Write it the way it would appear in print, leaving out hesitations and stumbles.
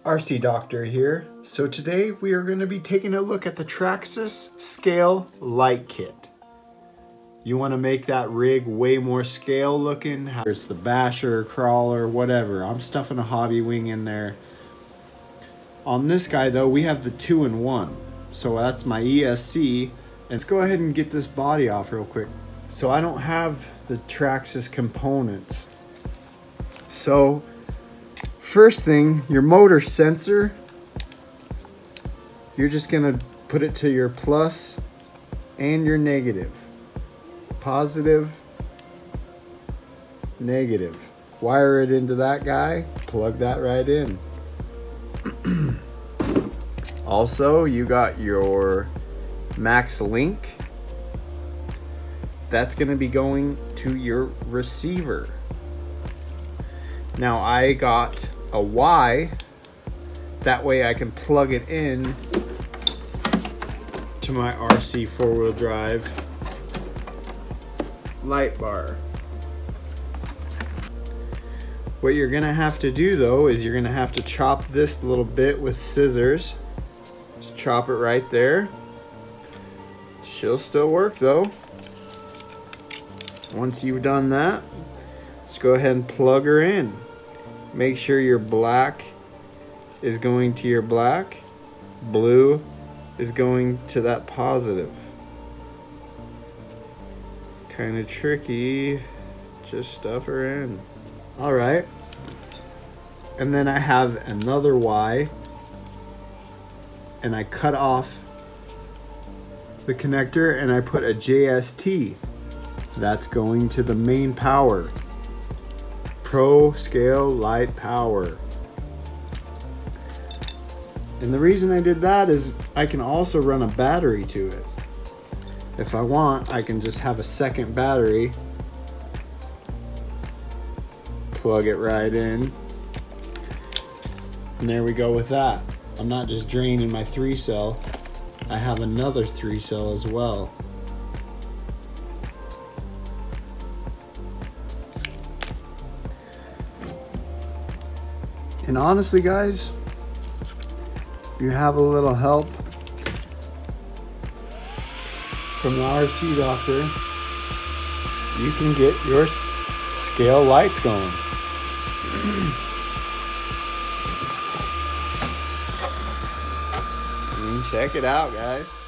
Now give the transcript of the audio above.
RC Doctor here. So today we are going to be taking a look at the Traxxas Scale Light Kit. You want to make that rig way more scale looking. It's the basher, crawler, whatever. I'm stuffing a hobby wing in there. On this guy though, we have the 2-in-1. So that's my ESC. And let's go ahead and get this body off real quick. So I don't have the Traxxas components. So first thing, your motor sensor, you're just gonna put it to your plus and your negative. Positive, negative. Wire it into that guy, plug that right in. Also, you got your max link. That's gonna be going to your receiver. Now I got a Y, that way I can plug it in to my RC four-wheel drive light bar. What you're gonna have to do though is you're gonna have to chop this little bit with scissors. Just chop it right there. She'll still work though. Once you've done that, just go ahead and plug her in. Make sure your black is going to your black, blue is going to that positive. Kind of tricky, just stuff her in. All right, and then I have another Y, and I cut off the connector and I put a JST. That's going to the main power. Pro Scale Light Power. And the reason I did that is I can also run a battery to it. If I want, I can just have a second battery, plug it right in, and there we go with that. I'm not just draining my 3-cell, I have another 3-cell as well. And honestly guys, if you have a little help from the RC Doctor, you can get your scale lights going. I mean, check it out guys.